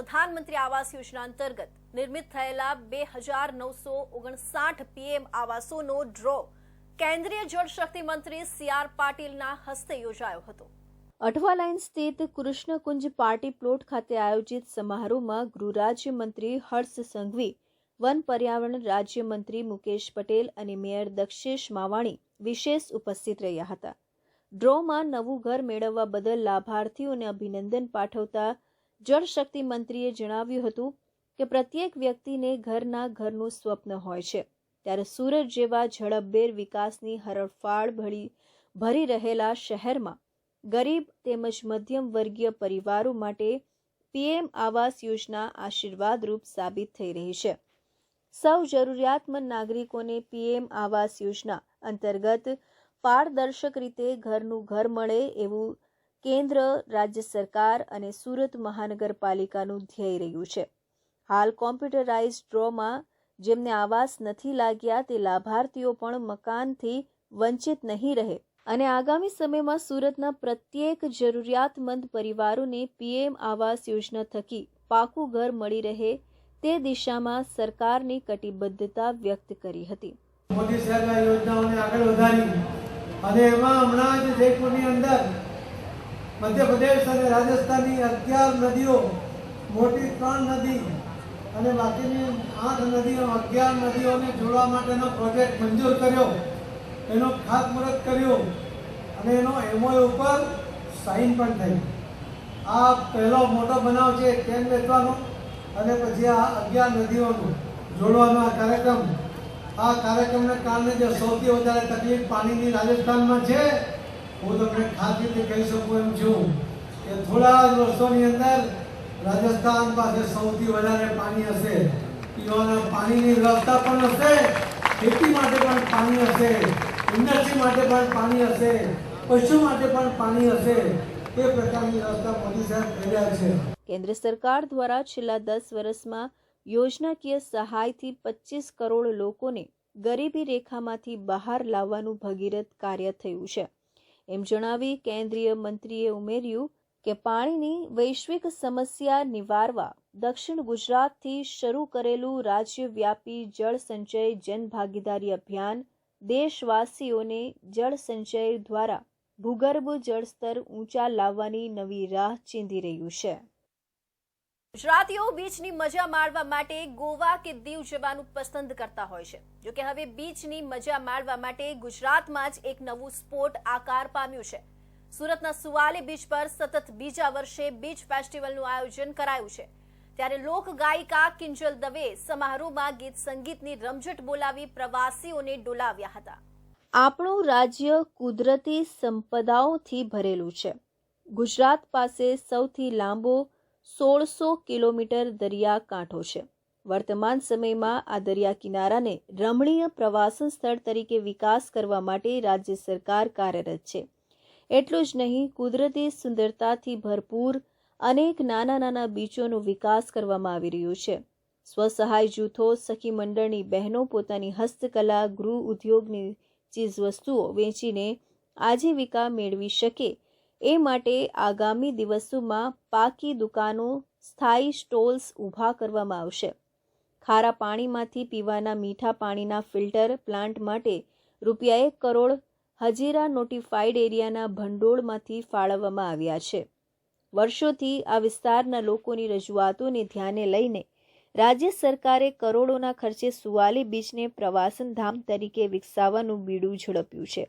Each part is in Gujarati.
પ્રધાનમંત્રી આવાસ યોજના અંતર્ગત નિર્મિત થયેલા 2959 પીએમ આવાસોનો ડ્રો કેન્દ્રીય જળશક્તિ મંત્રી સી.આર. પાટીલના હસ્તે યોજાયો હતો। અઠવા લાઇન સ્થિત કૃષ્ણકુંજ પાર્ટી પ્લોટ ખાતે આયોજિત સમારોહમાં ગૃહ રાજ્યમંત્રી હર્ષ સંઘવી, વન પર્યાવરણ રાજ્યમંત્રી મુકેશ પટેલ અને મેયર દક્ષેશ માવાણી વિશેષ ઉપસ્થિત રહ્યા હતા। ડ્રોમાં નવું ઘર મેળવવા બદલ લાભાર્થીઓને અભિનંદન પાઠવતા જળશક્તિ મંત્રીએ જણાવ્યું હતું કે પ્રત્યેક વ્યક્તિને ઘરનું સ્વપ્ન હોય છે, ત્યારે સુરત જેવા ઝડપભેર વિકાસની હરણફાળ ભરી રહેલા શહેરમાં ગરીબ તેમજ મધ્યમ વર્ગીય પરિવારો માટે પીએમ આવાસ યોજના આશીર્વાદરૂપ સાબિત થઈ રહી છે। સૌ જરૂરિયાતમંદ નાગરિકોને પીએમ આવાસ યોજના અંતર્ગત પારદર્શક રીતે ઘરનું ઘર મળે એવું કેન્દ્ર, રાજ્ય સરકાર અને સુરત મહાનગરપાલિકાનું ધ્યેય રહ્યું છે। હાલ કોમ્પ્યુટરાઇઝ ડ્રોમાં જેમને આવાસ નથી લાગ્યા તે લાભાર્થીઓ પણ મકાનથી વંચિત નહીં રહે અને આગામી સમયમાં સુરતના પ્રત્યેક જરૂરિયાતમંદ પરિવારોને પીએમ આવાસ યોજના થકી પાકું ઘર મળી રહે તે દિશામાં સરકારની કટિબદ્ધતા વ્યક્ત કરી હતી। મોદી સાહેબના યોજનાઓને આગળ વધારી અને એમાં હમણાં જ જયપુરની અંદર મધ્યપ્રદેશ અને રાજસ્થાનની 11 નદીઓ, મોટી 3 નદી અને બાકીની 8 નદીઓ, 11 નદીઓને જોડવા માટેનો પ્રોજેક્ટ મંજૂર કર્યો, એનો ખાતમુહૂર્ત કર્યું અને એનો એમઓયુ ઉપર સાઇન પણ થઈ। આ પહેલો મોટો બનાવ છે કેન વેચવાનો અને પછી આ 11 નદીઓનું જોડવાનો આ કાર્યક્રમને કારણે જે સૌથી વધારે તકલીફ પાણીની રાજસ્થાનમાં છે, હું તમને ખાતરીથી કહી શકું એમ છું કે થોડા જ વર્ષોની અંદર રાજસ્થાન પાસે સૌથી વધારે પાણી હશે, પીવાના પાણીની વ્યવસ્થા પણ હશે, ખેતી માટે પણ પાણી હશે, ઇન્ડસ્ટ્રી માટે પણ પાણી હશે, પશુ માટે પણ પાણી હશે। એ પ્રકારની વ્યવસ્થા મોદી સાહેબ કરી રહ્યા છે। કેન્દ્ર સરકાર દ્વારા છેલ્લા 10 વર્ષમાં યોજનાકીય સહાયથી 25 કરોડ લોકોને ગરીબી રેખામાંથી બહાર લાવવાનું ભગીરથ કાર્ય થયું છે એમ જણાવી કેન્દ્રીય મંત્રીએ ઉમેર્યું કે પાણીની વૈશ્વિક સમસ્યા નિવારવા દક્ષિણ ગુજરાતથી શરૂ કરેલું રાજ્યવ્યાપી જળ સંચય જનભાગીદારી અભિયાન દેશવાસીઓને જળ સંચય દ્વારા ભૂગર્ભ જળસ્તર ઊંચા લાવવાની નવી રાહ ચીંધી રહ્યું છે। ગુજરાતીઓ બીચની મજા માણવા માટે ગોવા કે દીવ જવાનું પસંદ કરતા હોય છે। જો કે હવે બીચની મજા માણવા માટે ગુજરાતમાં જ એક નવું સ્પોટ આકાર પામ્યું છે। સુરતના સુવાલી બીચ પર સતત બીજા વર્ષે બીચ ફેસ્ટિવલનું આયોજન કરાયું છે, ત્યારે લોક ગાયિકા કિંજલ દવે સમારોહમાં ગીત સંગીતની રમઝટ બોલાવી પ્રવાસીઓને ડોલાવ્યા હતા। આપણું રાજ્ય કુદરતી સંપદાઓથી ભરેલું છે। ગુજરાત પાસે સૌથી લાંબો 1600 કિલોમીટર દરિયા કાંઠો છે। વર્તમાન સમયમાં આ દરિયા કિનારાને રમણીય પ્રવાસન સ્થળ તરીકે વિકાસ કરવા માટે રાજ્ય સરકાર કાર્યરત છે। એટલું જ નહીં, કુદરતી સુંદરતાથી ભરપૂર અનેક નાના નાના બીચોનો વિકાસ કરવામાં આવી રહ્યો છે। સ્વસહાય જૂથો, સખી મંડળની બહેનો પોતાની હસ્તકલા, ગૃહ ઉદ્યોગની ચીજવસ્તુઓ વેચીને આજીવિકા મેળવી શકે એ માટે આગામી દિવસોમાં પાકી દુકાનો, સ્થાયી સ્ટોલ્સ ઊભા કરવામાં આવશે। ખારા પાણીમાંથી પીવાના મીઠા પાણીના ફિલ્ટર પ્લાન્ટ માટે રૂપિયા 1 કરોડ હજીરા નોટિફાઈડ એરિયાના ભંડોળમાંથી ફાળવવામાં આવ્યા છે। વર્ષોથી આ વિસ્તારના લોકોની રજૂઆતોને ધ્યાને લઈને રાજ્ય સરકારે કરોડોના ખર્ચે સુવાલી બીચને પ્રવાસન ધામ તરીકે વિકસાવવાનું બીડું ઝડપ્યું છે।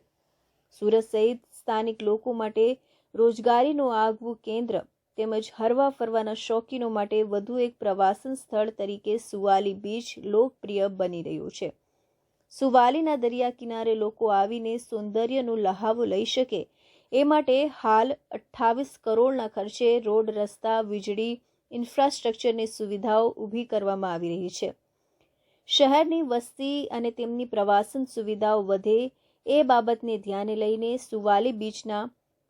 સુરત સહિત સ્થાનિક લોકો માટે રોજગારીનું આગવું કેન્દ્ર તેમજ હરવા ફરવાના શોખીનો માટે વધુ એક પ્રવાસન સ્થળ તરીકે સુવાલી બીચ લોકપ્રિય બની રહ્યું છે। સુવાલીના દરિયા કિનારે લોકો આવીને સૌંદર્યનો લહાવો લઈ શકે એ માટે હાલ 28 કરોડના ખર્ચે રોડ, રસ્તા, વીજળી, ઇન્ફ્રાસ્ટ્રક્ચરની સુવિધાઓ ઊભી કરવામાં આવી રહી છે। શહેરની વસ્તી અને તેમની પ્રવાસન સુવિધાઓ વધે એ બાબતને ધ્યાને લઈને સુવાલી બીચના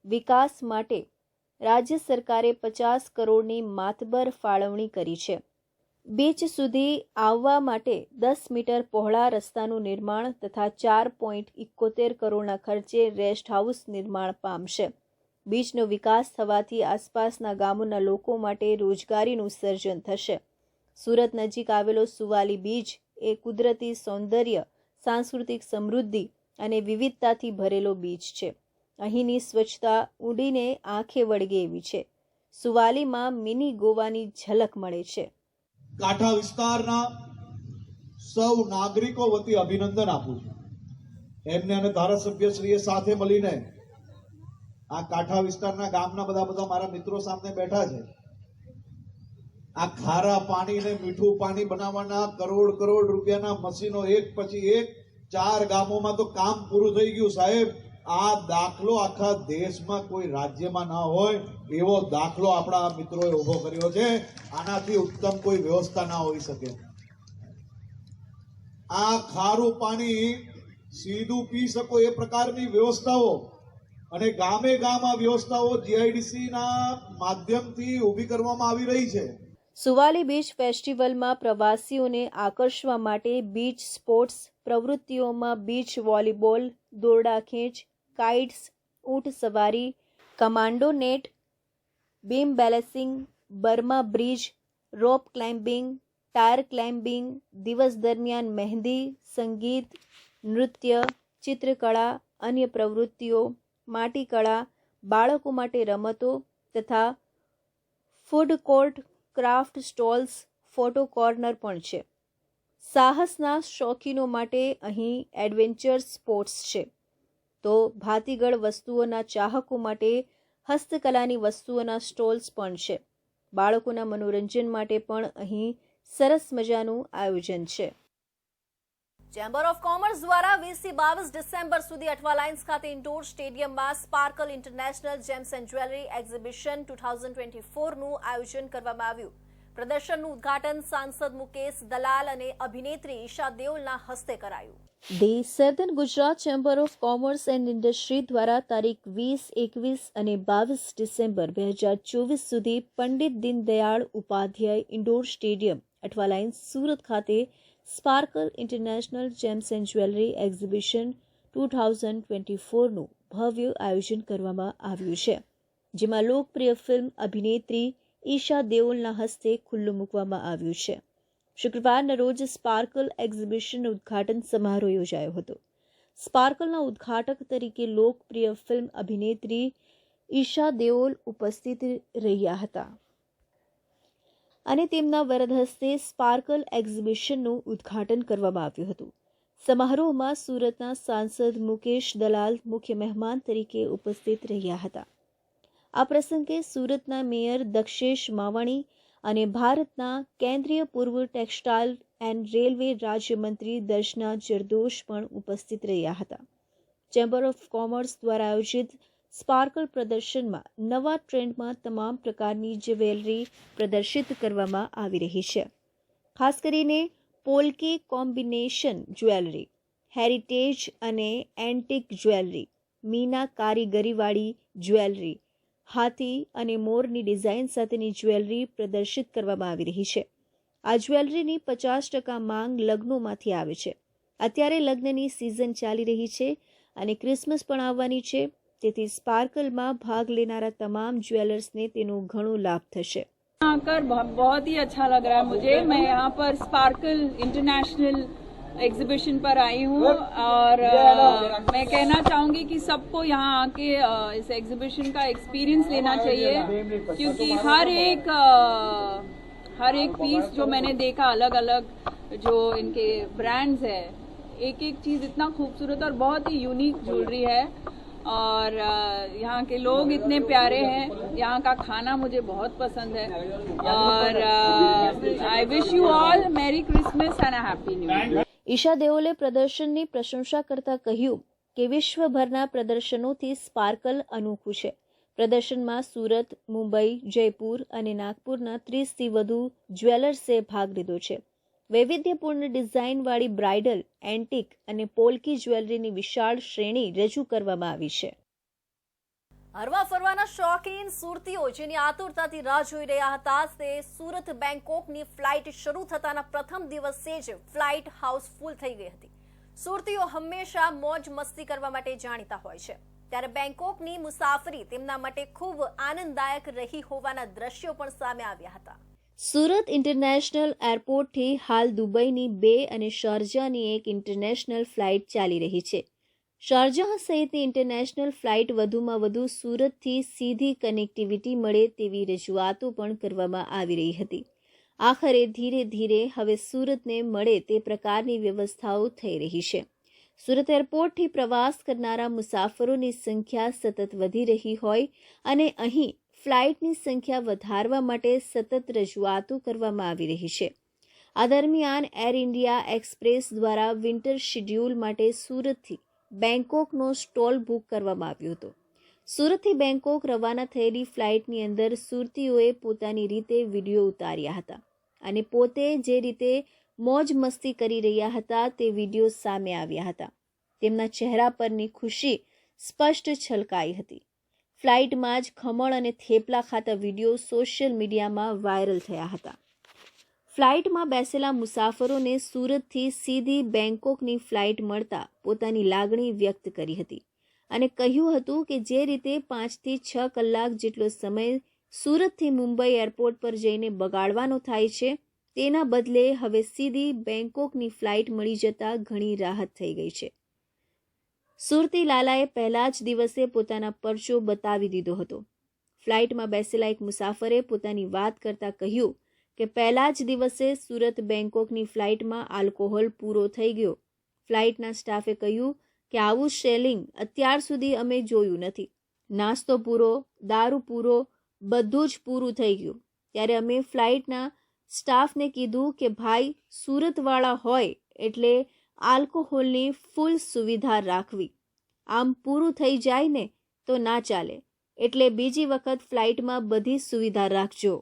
વિકાસ માટે રાજ્ય સરકારે 50 કરોડની માતબર ફાળવણી કરી છે। બીચ સુધી આવવા માટે 10 મીટર પહોળા રસ્તાનું નિર્માણ તથા 4.71 કરોડના ખર્ચે રેસ્ટ હાઉસ નિર્માણ પામશે। બીચનો વિકાસ થવાથી આસપાસના ગામોના લોકો માટે રોજગારીનું સર્જન થશે. સુરત નજીક આવેલો સુવાલી બીચ એ કુદરતી સૌંદર્ય, સાંસ્કૃતિક સમૃદ્ધિ અને વિવિધતાથી ભરેલો બીચ છે. અહીંની સ્વચ્છતા ઊંડીને આંખે વળગે એવી છે. સુવાલીમાં મિની ગોવાની ઝલક મળે છે. કાંઠા વિસ્તારના સૌ નાગરિકો વતી અભિનંદન આપું છું. એમને અને ધારાસભ્યશ્રીએ સાથે મળીને આ કાંઠા વિસ્તારના ગામના બધા મારા મિત્રો સામે બેઠા છે. આ ખારા પાણીને મીઠું પાણી બનાવવાના કરોડ રૂપિયાના મશીનો એક પછી એક 4 ગામોમાં તો કામ પૂરું થઈ ગયું. સાહેબ, આ દાખલો આખા દેશમાં કોઈ રાજ્યમાં ના હોય એવો દાખલો આપણા મિત્રોએ ઉભો કર્યો છે. આનાથી ઉત્તમ કોઈ વ્યવસ્થા ના હોઈ શકે. આ ખારું પાણી સીધું પી શકો એ પ્રકારની વ્યવસ્થાઓ અને ગામે ગામ આ વ્યવસ્થાઓ જીઆઈડીસી ના માધ્યમથી ઊભી કરવામાં આવી રહી છે. સુવાલી બીચ ફેસ્ટિવલમાં પ્રવાસીઓને આકર્ષવા માટે બીચ સ્પોર્ટ્સ પ્રવૃત્તિઓમાં બીચ વોલીબોલ, દોરડા ખેંચ, કાઇટ્સ, ઊંટ સવારી, commando net, beam balancing, Burma bridge, rope climbing, tyre climbing, દિવસ દરમિયાન મહેંદી, સંગીત, નૃત્ય, ચિત્રકળા, અન્ય પ્રવૃત્તિઓ, માટીકળા, બાળકો માટે રમતો તથા food court, craft stalls, photo corner પણ છે. સાહસના શોખીનો માટે અહીં એડવેન્ચર સ્પોર્ટ્સ છે, તો ભાતીગળ વસ્તુઓના ચાહકો માટે હસ્તકલાની વસ્તુઓના સ્ટોલ્સ પણ છે. બાળકોના મનોરંજન માટે પણ અહીં સરસ મજાનું આયોજન છે. ચેમ્બર ઓફ કોમર્સ દ્વારા 20 થી 22 ડિસેમ્બર સુધી અઠવા લાઇન્સ ખાતે ઇન્ડોર સ્ટેડિયમમાં sparkle international gems and jewellery exhibition 2024નું આયોજન કરવામાં આવ્યું. પ્રદર્શનનું ઉદ્ઘાટન સાંસદ મુકેશ દલાલ અને અભિનેત્રી ઈશા દેઓલના હસ્તે કરાયું. The southern Gujarat chamber of commerce and industry દ્વારા તારીખ 20, 21 અને 22 ડિસેમ્બર 2024 સુધી Pandit Deendayal Upadhyay indoor stadium Athwa lines Surat ખાતે sparkle international gems and jewellery exhibition 2024નું ભવ્ય આયોજન કરવામાં આવ્યું છે, જેમાં લોકપ્રિય ફિલ્મ અભિનેત્રી ઈશા દેઓલના હસ્તે ખુલ્લું મૂકવામાં આવ્યું છે. શુક્રવારના રોજ સ્પાર્કલ એક્ઝિબિશનનો ઉદ્ઘાટન સમારોહ યોજાયો હતો. સ્પાર્કલના ઉદ્ઘાટક તરીકે લોકપ્રિય ફિલ્મ અભિનેત્રી ઈશા દેઓલ ઉપસ્થિત રહ્યા હતા અને તેમના વરદ હસ્તે સ્પાર્કલ એક્ઝિબિશનનું ઉદ્ઘાટન કરવામાં આવ્યું હતું. સમારોહમાં સુરતના સાંસદ મુકેશ દલાલ મુખ્ય મહેમાન તરીકે ઉપસ્થિત રહ્યા હતા. આ પ્રસંગે સુરતના મેયર દક્ષેશ માવાણી અને ભારતના કેન્દ્રીય પૂર્વ ટેક્સટાઇલ એન્ડ રેલવે રાજ્યમંત્રી દર્શના જરદોશ પણ ઉપસ્થિત રહ્યા હતા. ચેમ્બર ઓફ કોમર્સ દ્વારા આયોજિત સ્પાર્કલ પ્રદર્શનમાં નવા ટ્રેન્ડમાં તમામ પ્રકારની જ્વેલરી પ્રદર્શિત કરવામાં આવી રહી છે. ખાસ કરીને પોલકે કોમ્બિનેશન જ્વેલરી, હેરિટેજ અને એન્ટિક જ્વેલરી, મીના કારીગરીવાળી જ્વેલરી, હાથી અને મોરની ડિઝાઇન સાથેની જ્વેલરી પ્રદર્શિત કરવામાં આવી રહી છે. આ જ્વેલરીની 50% માંગ લગ્નોમાંથી આવે છે. અત્યારે લગ્નની સિઝન ચાલી રહી છે અને ક્રિસમસ પણ આવવાની છે, તેથી સ્પાર્કલમાં ભાગ લેનારા તમામ જ્વેલર્सને તેનો ઘણો લાભ થશે. आकर बहुत ही अच्छा लग रहा है मुझे. मैं यहाँ पर स्पार्कल इंटरनेशनल एग्जीबिशन पर आई हूँ और मैं कहना चाहूँगी कि सबको यहाँ आके इस एग्जीबिशन का एक्सपीरियंस लेना चाहिए, क्योंकि हर एक पीस जो मैंने देखा अलग अलग जो इनके ब्रांड्स है, एक चीज़ इतना खूबसूरत और बहुत ही यूनिक ज्वेलरी है और यहाँ के लोग इतने प्यारे हैं. यहाँ का खाना मुझे बहुत पसंद है और I wish you all merry Christmas and happy new year. Isha દેઓલે પ્રદર્શનની પ્રશંસા કરતા કહ્યું કે વિશ્વભરના પ્રદર્શનોથી સ્પાર્કલ અનોખું છે. પ્રદર્શનમાં સુરત, મુંબઈ, જયપુર અને નાગપુરના 30થી વધુ જ્વેલર્સે ભાગ લીધો છે. વૈવિધ્યપૂર્ણ ડિઝાઇનવાળી બ્રાઇડલ, એન્ટિક અને પોલ્કી જ્વેલરીની વિશાળ શ્રેણી રજૂ કરવામાં આવી છે. હરવા ફરવાના શોખીન સુરતીઓ જેની આતુરતાથી રાહ જોઈ રહ્યા હતા, તે સુરત બેંકોકની ફ્લાઇટ શરૂ થતાના પ્રથમ દિવસે જ ફ્લાઇટ હાઉસફુલ થઈ ગઈ હતી. સુરતીઓ હંમેશા મોજ મસ્તી કરવા માટે જાણીતા હોય છે, ત્યારે બેંકોકની મુસાફરી તેમના માટે ખૂબ આનંદદાયક રહી હોવાના દ્રશ્યો પણ સામે આવ્યા હતા. સુરત ઇન્ટરનેશનલ એરપોર્ટથી હાલ દુબઈની 2 અને શારજાહની 1 ઇન્ટરનેશનલ ફ્લાઇટ ચાલી રહી છે. શારજાહ સહિતની ઇન્ટરનેશનલ ફ્લાઇટ વધુમાં વધુ સુરતથી સીધી કનેક્ટિવિટી મળે તેવી રજૂઆતો પણ કરવામાં આવી રહી હતી. આખરે ધીરે ધીરે હવે સુરતને મળે તે પ્રકારની વ્યવસ્થાઓ થઈ રહી છે. સુરત એરપોર્ટથી પ્રવાસ કરનારા મુસાફરોની સંખ્યા સતત વધી રહી હોય અને અહીં ફ્લાઇટની સંખ્યા વધારવા માટે સતત રજૂઆતો કરવામાં આવી રહી છે. આ દરમિયાન એર ઇન્ડિયા એક્સપ્રેસ દ્વારા વિન્ટર શિડ્યુલ માટે સુરતથી બેંકોકનો સ્ટોલ બુક કરવામાં આવ્યો હતો. સુરતથી બેંકોક રવાના થયેલી ફ્લાઇટની અંદર સુરતીઓએ પોતાની રીતે વિડીયો ઉતાર્યા હતા અને પોતે જે રીતે મોજ મસ્તી કરી રહ્યા હતા તે વિડીયો સામે આવ્યા હતા. તેમના ચહેરા પરની ખુશી સ્પષ્ટ છલકાઈ હતી. ફ્લાઇટમાં જ ખમણ અને થેપલા ખાતા વિડીયો સોશિયલ મીડિયામાં વાયરલ થયા હતા. ફ્લાઇટમાં બેસેલા મુસાફરોને સુરતથી સીધી બેંકોકની ફ્લાઇટ મળતા પોતાની લાગણી વ્યક્ત કરી હતી અને કહ્યું હતું કે જે રીતે 5 થી 6 કલાક જેટલો સમય સુરતથી મુંબઈ એરપોર્ટ પર જઈને બગાડવાનો થાય છે તેના બદલે હવે સીધી બેંકોકની ફ્લાઇટ મળી જતા ઘણી રાહત થઈ ગઈ છે. સુરતી લાલાએ પહેલા જ દિવસે પોતાના પરચો બતાવી દીધો હતો. ફ્લાઇટમાં બેસેલા એક મુસાફરે પોતાની વાત કરતા કહ્યું કે પહેલા જ દિવસે સુરત બેંકોકની ફ્લાઇટમાં આલ્કોહોલ પૂરો થઈ ગયો. ફ્લાઇટના સ્ટાફે કહ્યું કે આવું શેલિંગ અત્યાર સુધી અમે જોયું નથી. નાસ્તો પૂરો, દારૂ પૂરો, બધું જ પૂરું થઈ ગયું. ત્યારે અમે ફ્લાઇટના સ્ટાફને કીધું કે ભાઈ સુરતવાળા હોય એટલે આલ્કોહોલની ફૂલ સુવિધા રાખવી. આમ પૂરું થઈ જાય ને તો ના ચાલે, એટલે બીજી વખત ફ્લાઇટમાં બધી સુવિધા રાખજો.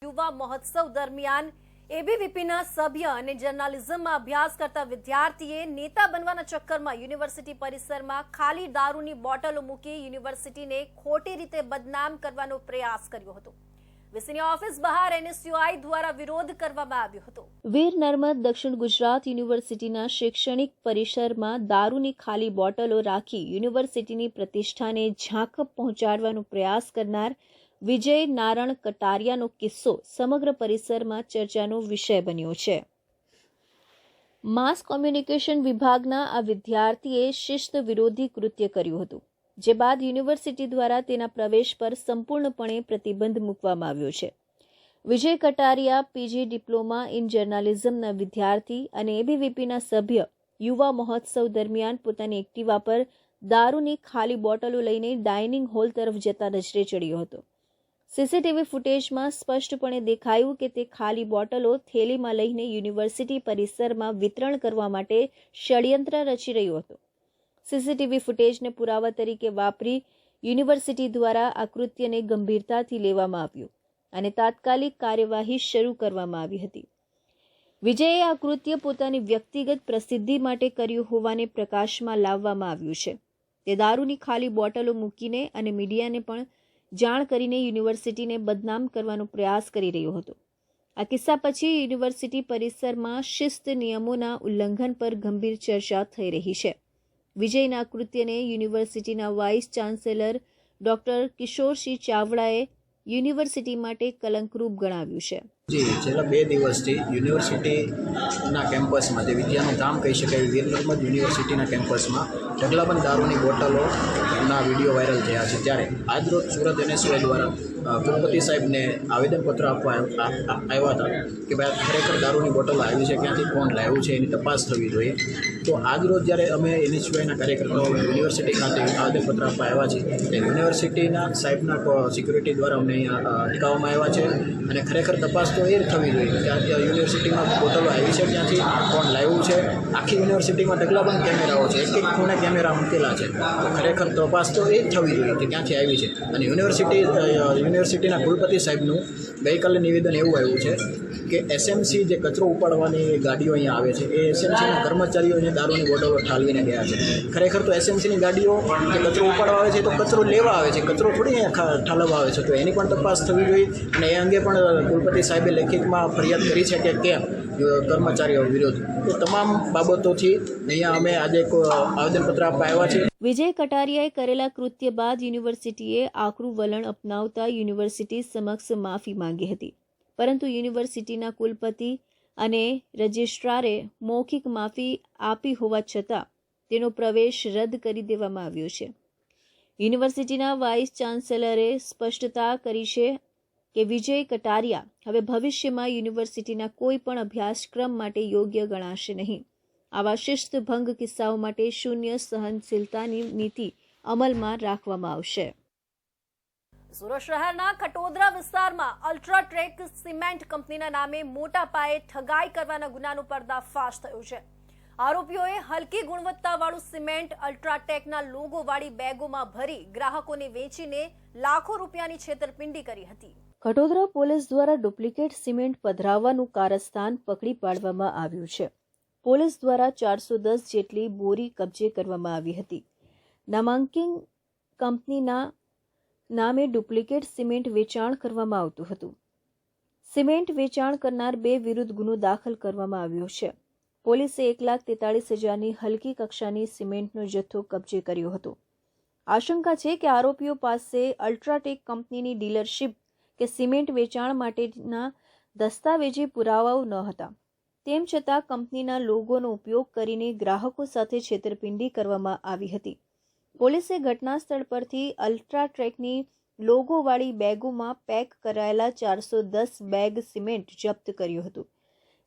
યુવા મહોત્સવ દરમિયાન એબીવીપીના સભ્ય અને જર્નાલિઝમમાં અભ્યાસ કરતા વિદ્યાર્થીએ નેતા બનવાના ચક્કરમાં યુનિવર્સિટી પરિસરમાં ખાલી દારૂની બોટલો મૂકી યુનિવર્સિટીને ખોટી રીતે બદનામ કરવાનો પ્રયાસ કર્યો હતો. વીસીની ઓફિસ બહાર એનએસયુઆઈ દ્વારા વિરોધ કરવામાં આવ્યો હતો. વીર નર્મદ દક્ષિણ ગુજરાત યુનિવર્સિટીના શૈક્ષણિક પરિસરમાં દારૂની ખાલી બોટલો રાખી યુનિવર્સિટીની પ્રતિષ્ઠાને ઝાંખપ પહોંચાડવાનો પ્રયાસ કરનાર વિજય નારણ કટારિયાનો કિસ્સો સમગ્ર પરિસરમાં ચર્ચાનો વિષય બન્યો છે. માસ કોમ્યુનિકેશન વિભાગના આ વિદ્યાર્થીએ શિસ્ત વિરોધી કૃત્ય કર્યું હતું, જે બાદ યુનિવર્સિટી દ્વારા તેના પ્રવેશ પર સંપૂર્ણપણે પ્રતિબંધ મૂકવામાં આવ્યો છે. વિજય કટારિયા પીજી ડિપ્લોમા ઇન જર્નાલિઝમના વિદ્યાર્થી અને એબીવીપીના સભ્ય યુવા મહોત્સવ દરમિયાન પોતાની એક્ટિવા પર દારૂની ખાલી બોટલો લઈને ડાઇનિંગ હોલ તરફ જતા નજરે ચડ્યો હતો. સીસીટીવી ફૂટેજમાં સ્પષ્ટપણે દેખાયું કે તે ખાલી બોટલો થેલીમાં લઈને યુનિવર્સિટી પરિસરમાં વિતરણ કરવા માટે ષડયંત્ર રચી રહ્યો હતો. સીસીટીવી ફૂટેજને પુરાવા તરીકે વાપરી યુનિવર્સિટી દ્વારા આ કૃત્યને ગંભીરતાથી લેવામાં આવ્યું અને તાત્કાલિક કાર્યવાહી શરૂ કરવામાં આવી હતી. વિજયે આ કૃત્ય પોતાની વ્યક્તિગત પ્રસિદ્ધિ માટે કર્યું હોવાને પ્રકાશમાં લાવવામાં આવ્યું છે. તે દારૂની ખાલી બોટલો મૂકીને અને મીડિયાને પણ જાણ કરીને યુનિવર્સિટીને બદનામ કરવાનો પ્રયાસ કરી રહ્યો હતો. આ કિસ્સા પછી યુનિવર્સિટી પરિસરમાં શિસ્ત નિયમોના ઉલ્લંઘન પર ગંભીર ચર્ચા થઈ રહી છે. વિજયના કૃત્યને યુનિવર્સિટીના વાઇસ ચાન્સેલર ડોક્ટર કિશોરસિંહ ચાવડાએ યુનિવર્સિટી માટે કલંકરૂપ ગણાવ્યું છે. જી છેલ્લા 2 દિવસથી યુનિવર્સિટીના કેમ્પસમાં જે વિદ્યાનું ધામ કહી શકાય વીર નર્મદ યુનિવર્સિટીના કેમ્પસમાં ઢગલાબંધ દારૂની બોટલોના વિડીયો વાયરલ થયા છે. ત્યારે આજરોજ સુરત એનએસયુઆઈ દ્વારા કુલપતિ સાહેબને આવેદનપત્ર આપવા આવ્યા હતા કે ભાઈ ખરેખર દારૂની બોટલો આવી છે, ક્યાંથી કોણ લાવ્યું છે એની તપાસ થવી જોઈએ. તો આજરોજ જ્યારે અમે એનએસયુઆઈના કાર્યકર્તાઓ યુનિવર્સિટી ખાતે આવેદનપત્ર આપવા આવ્યા છીએ તે યુનિવર્સિટીના સાહેબના સિક્યુરિટી દ્વારા અમને અહીંયા અટકાવવામાં આવ્યા છે અને ખરેખર તપાસ તો એ થવી જોઈએ કે આ યુનિવર્સિટીમાં બોટલો આવી છે, ક્યાંથી કોણ લાવ્યું છે. આખી યુનિવર્સિટીમાં ઢગલાબંધ કેમેરાઓ છે, એક ખૂણે કેમેરા મૂકેલા છે. તો ખરેખર તપાસ તો એ જ થવી જોઈએ કે ક્યાંથી આવી છે. અને યુનિવર્સિટીના કુલપતિ સાહેબનું ગઈકાલે નિવેદન એવું આવ્યું છે કે એસએમસી જે કચરો ઉપાડવાની ગાડીઓ અહીંયા આવે છે એ એસએમસીના કર્મચારીઓ અહીંયા દારૂની બોટલો ઠાલવીને ગયા છે. ખરેખર તો એસએમસીની ગાડીઓ જે કચરો ઉપાડવા આવે છે તો કચરો લેવા આવે છે, કચરો થોડી અહીંયા ઠાલવવા આવે છે. તો એની પણ તપાસ થવી જોઈએ અને એ અંગે પણ કુલપતિ સાહેબે લેખિતમાં ફરિયાદ કરી છે કે કેમ કર્મચારીઓ વિરુદ્ધ. તો તમામ બાબતોથી અહીંયા અમે આજે એક આવેદનપત્ર આપવા આવ્યા છીએ. વિજય કટારિયાએ કરેલા કૃત્ય બાદ યુનિવર્સિટીએ આકરું વલણ અપનાવતા યુનિવર્સિટી સમક્ષ માફી માંગી હતી, પરંતુ યુનિવર્સિટીના કુલપતિ અને રજિસ્ટ્રારે મૌખિક માફી આપી હોવા છતાં તેનો પ્રવેશ રદ કરી દેવામાં આવ્યો છે. યુનિવર્સિટીના વાઇસ ચાન્સેલરે સ્પષ્ટતા કરી છે કે વિજય કટારિયા હવે ભવિષ્યમાં યુનિવર્સિટીના કોઈ પણ અભ્યાસક્રમ માટે યોગ્ય ગણાશે નહીં. આવા શિસ્તભંગ કિસ્સાઓ માટે શૂન્ય સહનશીલતાની નીતિ અમલમાં રાખવામાં આવશે. સુરત શહેરના ખટોદરા વિસ્તારમાં અલ્ટ્રાટેક સિમેન્ટ કંપનીના નામે મોટા પાયે ઠગાઈ કરવાના ગુનાનો પર્દાફાશ થયો છે. આરોપીઓએ હલકી ગુણવત્તાવાળું સિમેન્ટ અલ્ટ્રાટેકના લોગોવાળી બેગોમાં ભરી ગ્રાહકોને વેચીને લાખો રૂપિયાની છેતરપિંડી કરી હતી. ખટોદરા પોલીસ દ્વારા ડુપ્લિકેટ સિમેન્ટ પધરાવવાનું કારસ્તાન પકડી પાડવામાં આવ્યું છે. પોલીસ દ્વારા 410 જેટલી બોરી કબજે કરવામાં આવી હતી. નામાંકિત કંપનીના નામે ડુપ્લિકેટ સિમેન્ટ વેચાણ કરવામાં આવતું હતું. સિમેન્ટ વેચાણ કરનાર 2 વિરુદ્ધ ગુનો દાખલ કરવામાં આવ્યો છે. પોલીસે 1,43,000ની હલકી કક્ષાની સિમેન્ટનો જથ્થો કબજે કર્યો હતો. આશંકા છે કે આરોપીઓ પાસે અલ્ટ્રાટેક કંપનીની ડીલરશીપ કે સિમેન્ટ વેચાણ માટેના દસ્તાવેજી પુરાવાઓ ન હતા. તેમ છતાં કંપનીના લોગોનો ઉપયોગ કરીને ગ્રાહકો સાથે છેતરપિંડી કરવામાં આવી હતી. પોલીસે ઘટના સ્થળ પરથી અલ્ટ્રાટેકની લોગોવાળી બેગોમાં પેક કરાયેલા 410 બેગ સિમેન્ટ જપ્ત કર્યું હતું,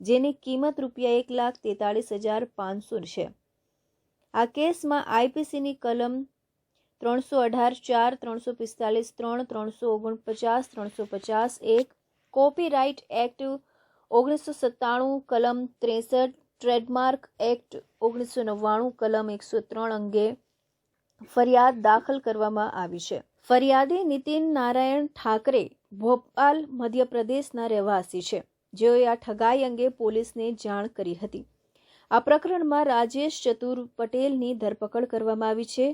જેની કિંમત રૂપિયા 1,43,500 છે. આ કેસમાં આઈપીસીની કલમ 318(4), 345(3), 349, 350(1), કોપીરાઇટ એક્ટ 1997 કલમ 63, ટ્રેડમાર્ક એક્ટ 1999 કલમ 103 અંગે ફરિયાદ દાખલ કરવામાં આવી છે. ફરિયાદી નીતિન નારાયણ ઠાકરે ભોપાલ મધ્યપ્રદેશના રહેવાસી છે, જેઓએ આ ઠગાઈ અંગે પોલીસને જાણ કરી હતી. આ પ્રકરણમાં રાજેશ ચતુર પટેલની ધરપકડ કરવામાં આવી છે,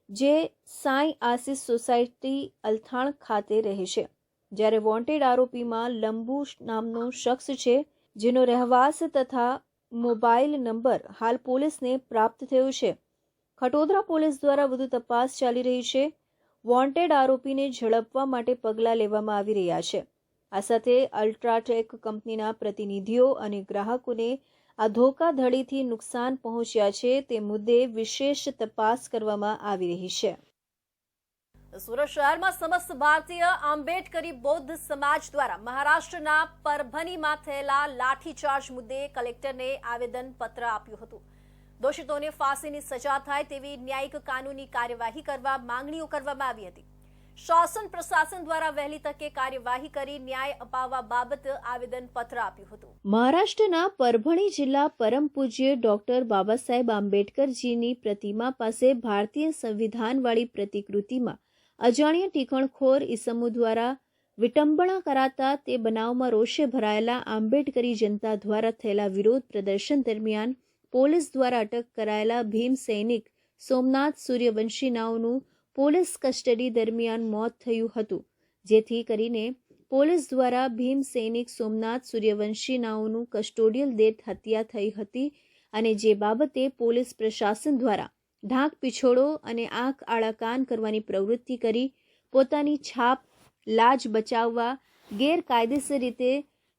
જે સાંઈ આશીષ સોસાયટી અલથાણ ખાતે રહે છે, જ્યારે વોન્ટેડ આરોપીમાં લંબુ નામનો શખ્સ છે, જેનો રહેવાસ તથા મોબાઈલ નંબર હાલ પોલીસને પ્રાપ્ત થયો છે. ખટોદરા પોલીસ દ્વારા વધુ તપાસ ચાલી રહી છે. વોન્ટેડ આરોપીને ઝડપવા માટે પગલાં લેવામાં આવી રહ્યા છે. આ સાથે અલ્ટ્રાટેક કંપનીના પ્રતિનિધિઓ અને ગ્રાહકોને આ ધોકાધડીથી નુકસાન પહોંચ્યા છે તે મુદ્દે વિશેષ તપાસ કરવામાં આવી રહી છે. સુરત શહેરમાં સમસ્ત ભારતીય આંબેડકરી બૌદ્ધ સમાજ દ્વારા મહારાષ્ટ્રના પરભનીમાં થયેલા લાઠીચાર્જ મુદ્દે કલેક્ટરને આવેદનપત્ર આપ્યું હતું. દોષિતોને ફાંસીની સજા થાય તેવી ન્યાયિક કાનૂની કાર્યવાહી કરવા માંગણીઓ કરવામાં આવી હતી. શાસન પ્રશાસન દ્વારા વહેલી તકે કાર્યવાહી કરી ન્યાય અપાવવા બાબત આવેદનપત્ર આપ્યું હતું. મહારાષ્ટ્રના પરભણી જિલ્લા પરમ પૂજ્ય ડોક્ટર બાબા સાહેબ આંબેડકરજીની પ્રતિમા પાસે ભારતીય સંવિધાનવાળી પ્રતિકૃતિમાં અજાણ્યા ટીખણખોર ઈસમો દ્વારા વિટંબણા કરાતા તે બનાવમાં રોષે ભરાયેલા આંબેડકરી જનતા દ્વારા થયેલા વિરોધ પ્રદર્શન દરમિયાન પોલીસ દ્વારા અટક કરાયેલા ભીમ સૈનિક સોમનાથ સૂર્યવંશી નાઓનું પોલીસ કસ્ટડી દરમિયાન મોત થયું હતું, જેથી કરીને પોલીસ દ્વારા ભીમ સૈનિક સોમનાથ સૂર્યવંશી નાઓનું કસ્ટોડિયલ ડેથ હત્યા થઈ હતી અને જે બાબતે પોલીસ પ્રશાસન દ્વારા ઢાંક પીછોડો અને આંખ આડા કાન કરવાની પ્રવૃત્તિ કરી પોતાની છાપ લાજ બચાવવા ગેરકાયદેસર રીતે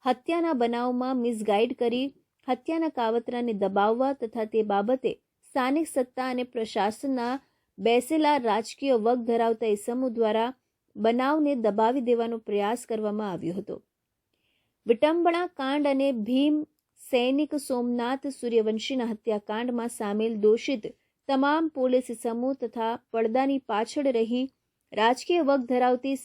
હત્યાના બનાવમાં મિસગાઈડ કરી હત્યાના કાવતરાને દબાવવા તથા તે બાબતે સ્થાનિક સત્તા અને પ્રશાસનના બેસેલા રાજકીય વગ ધરાવતા ઇસમો દ્વારા બનાવને દબાવી દેવાનો પ્રયાસ કરવામાં આવ્યો હતો. વિટંબણા કાંડ અને ભીમ સૈનિક સોમનાથ સૂર્યવંશીના હત્યાકાંડમાં સામેલ દોષિત તમામ પોલીસ ઇસમો તથા પડદાની પાછળ રહી રાજકીય વગ ધરાવતી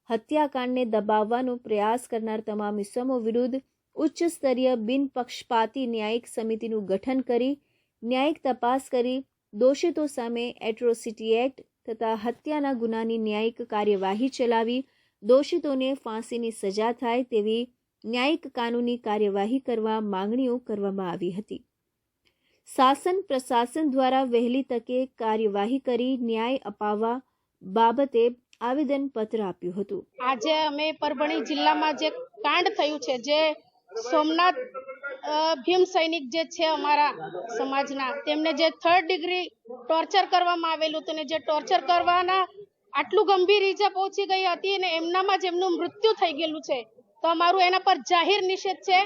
હત્યાકાંડને દબાવવાનો પ્રયાસ કરનાર તમામ ઇસમો વિરુદ્ધ ઉચ્ચ સ્તરીય બિનપક્ષપાતી ન્યાયિક સમિતિનું ગઠન કરી ન્યાયિક તપાસ કરી દોષિતો સામે એટ્રોસિટી એક્ટ તથા હત્યાના ગુનાની ન્યાયિક કાર્યવાહી ચલાવી દોષિતોને ફાંસીની સજા થાય તેવી ન્યાયિક કાનૂની કાર્યવાહી કરવા માંગણીઓ કરવામાં આવી હતી. શાસન પ્રશાસન દ્વારા વહેલી તકે કાર્યવાહી કરી ન્યાય અપાવવા બાબતે આવેદનપત્ર આપ્યું હતું. આજે અમે પરભણી જિલ્લામાં જે કાંડ થયું છે, જે સોમનાથ ભીમ સૈનિક જે છે અમારા સમાજના, તેમને જે 3rd ડિગ્રી ટોર્ચર કરવામાં આવેલું હતું ને જે ટોર્ચર કરવાના આટલું ગંભીર ઈજા પહોંચી ગઈ હતી અને એમનામાં જ એમનું મૃત્યુ થઈ ગયેલું છે. તો અમારું એના પર જાહેર નિષેધ છે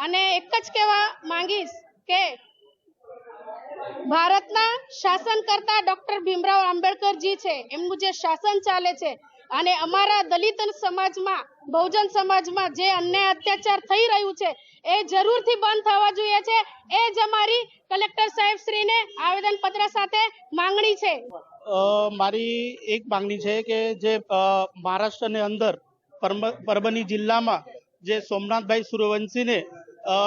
અને એક જ કહેવા માંગીશ કે ભારતના શાસનકર્તા ડોક્ટર ભીમરાવ આંબેડકરજી છે, એમનું જે શાસન ચાલે છે અને અમારા દલિત સમાજમાં, બહુજન સમાજમાં જે અન્યાય અત્યાચાર થઈ રહ્યું છે એ જરૂરથી બંધ થવા જોઈએ છે. એ જ અમારી કલેક્ટર સાહેબ શ્રીને આવેદનપત્ર સાથે માંગણી છે. મારી એક માંગણી છે કે જે મહારાષ્ટ્રની અંદર પરભણી જિલ્લામાં જે સોમનાથભાઈ સૂર્યવંશીને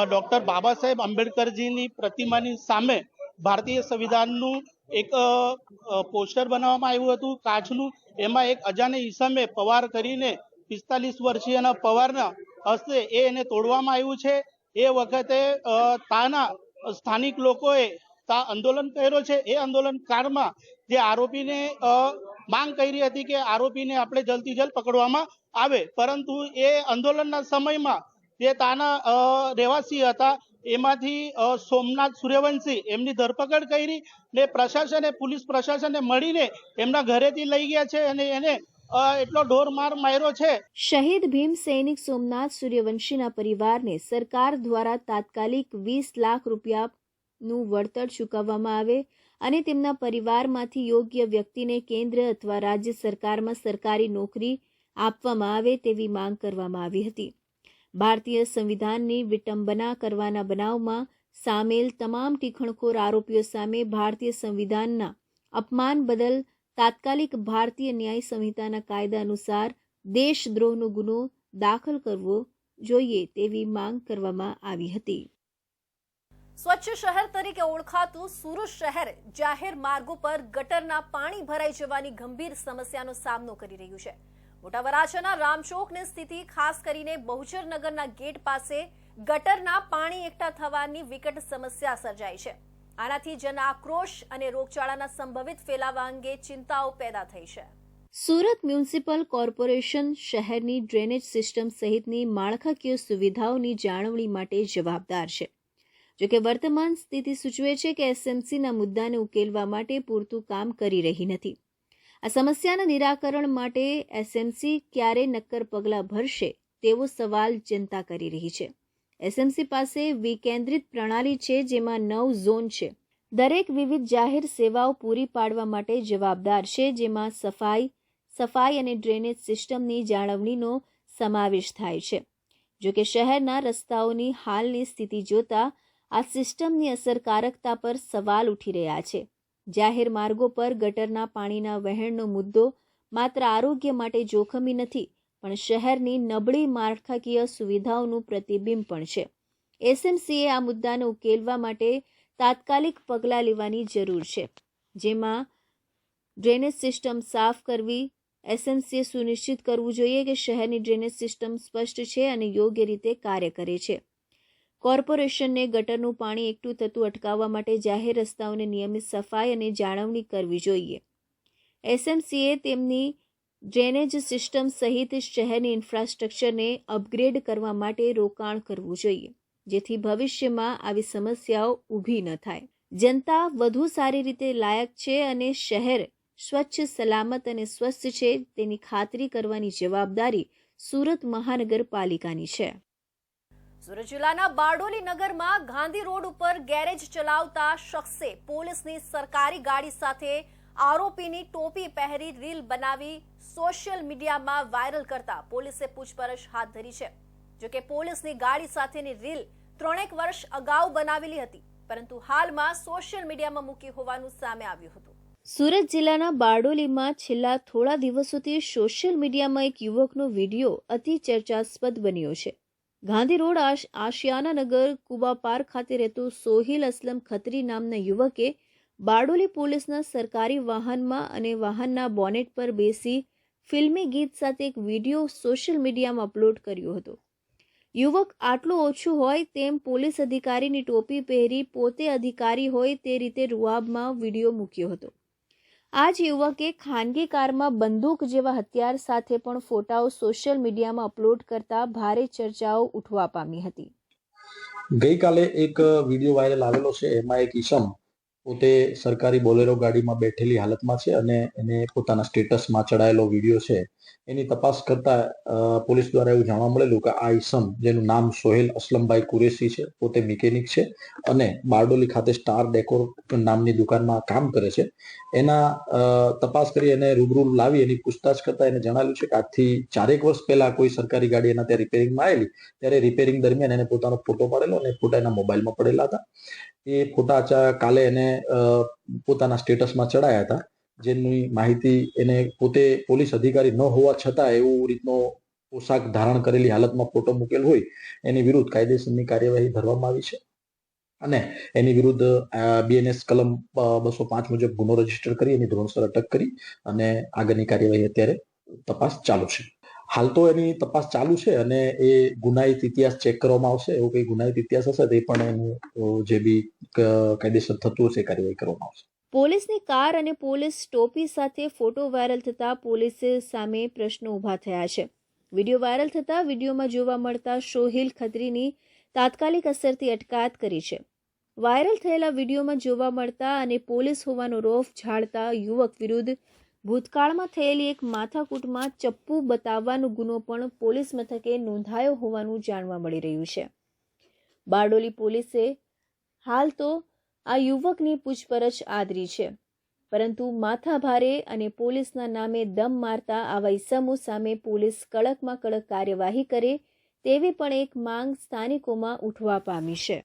ડોક્ટર બાબા સાહેબ આંબેડકરજીની પ્રતિમાની સામે ભારતીય સંવિધાનનું એક પોસ્ટર બનાવવામાં આવ્યું હતું કાચનું. એમાં એક અજાણે ઈસમે પવાર કરીને 45 વર્ષીયના પવારના હસ્તે એને તોડવામાં આવ્યું છે. એ વખતે તાના સ્થાનિક લોકોએ આંદોલન કર્યો છે. એ આંદોલનકાળમાં જે આરોપીને માંગ કરી હતી કે આરોપીને આપણે જલ્દથી જલ્દ પકડવામાં આવે, પરંતુ એ આંદોલનના સમયમાં જે તાના રહેવાસી હતા એમાંથી સોમનાથ સૂર્યવંશી એમની ધરપકડ કરી ને પ્રશાસને, પોલીસ પ્રશાસને મળીને એમના ઘરેથી લઈ ગયા છે અને એને એટલો ઢોર માર માર્યો છે. શહીદ ભીમ સૈનિક સોમનાથ સૂર્યવંશીના પરિવારને સરકાર દ્વારા તાત્કાલિક 20 લાખ રૂપિયાનું વળતર ચૂકવવામાં આવે અને તેમના પરિવારમાંથી યોગ્ય વ્યક્તિને કેન્દ્ર અથવા રાજ્ય સરકારમાં સરકારી નોકરી આપવામાં આવે તેવી માંગ કરવામાં આવી હતી. ભારતીય સંવિધાનની વિટંબના કરવાના બનાવમાં સામેલ તમામ ટીખણખોર આરોપીઓ સામે ભારતીય સંવિધાનના અપમાન બદલ તાત્કાલિક ભારતીય ન્યાય સંહિતાના કાયદા અનુસાર દેશદ્રોહનો ગુનો દાખલ કરવો જોઈએ તેવી માંગ કરવામાં આવી હતી. સ્વચ્છ શહેર તરીકે ઓળખાતું સુરત શહેર જાહેર માર્ગો પર ગટરના પાણી ભરાઈ જવાની ગંભીર સમસ્યાનો સામનો કરી રહ્યું છે. મોટા વરાછાના રામચોકની સ્થિતિ ખાસ કરીને બહુચરનગરના ગેટ પાસે ગટરના પાણી એકઠા થવાની વિકટ સમસ્યા સર્જાઈ છે. આનાથી જન આક્રોશ અને રોગચાળાના સંભવિત ફેલાવા અંગે ચિંતાઓ પેદા થઈ છે. સુરત મ્યુનિસિપલ કોર્પોરેશન શહેરની ડ્રેનેજ સિસ્ટમ સહિતની માળખાકીય સુવિધાઓની જાળવણી માટે જવાબદાર છે. જોકે વર્તમાન સ્થિતિ સૂચવે છે કે એસએમસીના મુદ્દાને ઉકેલવા માટે પૂરતું કામ કરી રહી નથી. આ સમસ્યાના નિરાકરણ માટે એસએમસી ક્યારે નક્કર પગલાં ભરશે તેવો સવાલ જનતા કરી રહી છે. એસએમસી પાસે વિકેન્દ્રિત પ્રણાલી છે જેમાં 9 ઝોન છે. દરેક વિવિધ જાહેર સેવાઓ પૂરી પાડવા માટે જવાબદાર છે, જેમાં સફાઈ અને ડ્રેનેજ સિસ્ટમની જાળવણીનો સમાવેશ થાય છે. જોકે શહેરના રસ્તાઓની હાલની સ્થિતિ જોતા આ સિસ્ટમની અસરકારકતા પર સવાલ ઉઠી રહ્યા છે. જાહેર માર્ગો પર ગટરના પાણીના વહેણનો મુદ્દો માત્ર આરોગ્ય માટે જોખમી નથી, પણ શહેરની નબળી માળખાકીય સુવિધાઓનું પ્રતિબિંબ પણ છે. એસએમસીએ આ મુદ્દાને ઉકેલવા માટે તાત્કાલિક પગલાં લેવાની જરૂર છે, જેમાં ડ્રેનેજ સિસ્ટમ સાફ કરવી. એસએમસીએ સુનિશ્ચિત કરવું જોઈએ કે શહેરની ડ્રેનેજ સિસ્ટમ સ્પષ્ટ છે અને યોગ્ય રીતે કાર્ય કરે છે. કોર્પોરેશનને ગટરનું પાણી એકઠું થતું અટકાવવા માટે જાહેર રસ્તાઓની નિયમિત સફાઈ અને જાળવણી કરવી જોઈએ. એસએમસીએ તેમની ડ્રેનેજ સિસ્ટમ સહિત શહેરની ઇન્ફ્રાસ્ટ્રક્ચરને અપગ્રેડ કરવા માટે રોકાણ કરવું જોઈએ, જેથી ભવિષ્યમાં આવી સમસ્યાઓ ઊભી ન થાય. જનતા વધુ સારી રીતે લાયક છે અને શહેર સ્વચ્છ, સલામત અને સ્વસ્થ છે તેની ખાતરી કરવાની જવાબદારી સુરત મહાનગરપાલિકાની છે. સુરત જિલ્લાના બારડોલી નગરમાં ગાંધી રોડ ઉપર ગેરેજ ચલાવતા શખ્સે પોલીસની સરકારી ગાડી સાથે આરોપીની ટોપી પહેરી રીલ બનાવી સોશિયલ મીડિયામાં વાયરલ કરતા પોલીસે પૂછપરછ હાથ ધરી છે. જોકે પોલીસની ગાડી સાથેની રીલ 3 વર્ષ અગાઉ બનાવેલી હતી, પરંતુ હાલમાં સોશિયલ મીડિયામાં મૂકી હોવાનું સામે આવ્યું હતું. સુરત જિલ્લાના બારડોલીમાં છેલ્લા થોડા દિવસોથી સોશિયલ મીડિયામાં એક યુવકનો વિડીયો અતિ ચર્ચાસ્પદ બન્યો છે. ગાંધી રોડ આશિયાનાનગર કુબા પાર્ક ખાતે રહેતો સોહિલ અસલમ ખત્રી નામના યુવકે બારડોલી પોલીસના સરકારી વાહનમાં અને વાહનના બોનેટ પર બેસી ફિલ્મી ગીત સાથે એક વિડીયો સોશિયલ મીડિયામાં અપલોડ કર્યો હતો. યુવક આટલું ઓછું હોય તેમ પોલીસ અધિકારીની ટોપી પહેરી પોતે અધિકારી હોય તે રીતે રૂઆબમાં વિડીયો મૂક્યો હતો. આ જ યુવકે ખાનગી કારમાં બંદૂક જેવા હથિયાર સાથે પણ ફોટાઓ સોશિયલ મીડિયામાં અપલોડ કરતા ભારે ચર્ચાઓ ઉઠવા પામી હતી. ગઈકાલે એક વિડીયો વાયરલ આવેલો છે. એમાં એક ઈસમ પોતે સરકારી બોલેરો ગાડીમાં બેઠેલી હાલતમાં છે અને એને પોતાના સ્ટેટસમાં ચડાયેલો વિડીયો છે. એની તપાસ કરતા પોલીસ દ્વારા એવું જાણવા મળેલું કે આ ઈસમ, જેનું નામ સોહેલ અસલમભાઈ કુરેશી છે, પોતે મિકેનિક છે અને બારડોલી ખાતે સ્ટાર ડેકોર નામની દુકાનમાં કામ કરે છે. એના તપાસ કરી એને રૂબરૂ લાવી એની પૂછતાછ કરતા એને જણાવ્યું છે કે આજથી 4 વર્ષ પહેલા કોઈ સરકારી ગાડી એના ત્યાં રિપેરિંગમાં આવેલી, ત્યારે રિપેરિંગ દરમિયાન એને પોતાનો ફોટો પાડેલો અને ફોટા એના મોબાઈલમાં પડેલા હતા. એ ફોટા કાલે એને પોતાના સ્ટેટસમાં ચડાયા હતા, જેની માહિતી એને પોતે પોલીસ અધિકારી ન હોવા છતાં એવું રીતનો પોશાક ધારણ કરેલી હાલતમાં ફોટો મૂકેલ હોય એની વિરુદ્ધ કાયદેસરની કાર્યવાહી ધરવામાં આવી છે અને એની વિરુદ્ધ BNS કલમ 205 મુજબ ગુનો રજીસ્ટર કરી એની ધોરણસર અટક કરી અને આગળની કાર્યવાહી અત્યારે તપાસ ચાલુ છે. હાલ તો એની તપાસ ચાલુ છે અને એ ગુનાહિત ઇતિહાસ ચેક કરવામાં આવશે. એવો કઈ ગુનાહિત ઇતિહાસ હશે તો એ પણ એનું જે બી કાયદેસર થતું હશે એ કાર્યવાહી કરવામાં આવશે. પોલીસની કાર અને પોલીસ ટોપી સાથે ફોટો વાયરલ થતા પોલીસ સામે પ્રશ્નો ઊભા થયા છે. વિડીયો વાયરલ થતા વિડીયોમાં જોવા મળતા સોહેલ ખત્રીની તાત્કાલિક અસરથી અટકાયત કરી છે. વાયરલ થયેલા વિડીયોમાં જોવા મળતા અને પોલીસ હોવાનો રોફ ઝાડતા યુવક વિરુદ્ધ ભૂતકાળમાં થયેલી એક માથાકૂટમાં ચપ્પુ બતાવવાનો ગુનો પણ પોલીસ મથકે નોંધાયો હોવાનું જાણવા મળી રહ્યું છે. બારડોલી પોલીસે હાલ તો આ યુવકની પૂછપરછ આદરી છે, પરંતુ માથાભારે અને પોલીસના નામે દમ મારતા આવા ઇસમો સામે પોલીસ કડકમાં કડક કાર્યવાહી કરે તેવી પણ એક માંગ સ્થાનિકોમાં ઉઠવા પામી છે.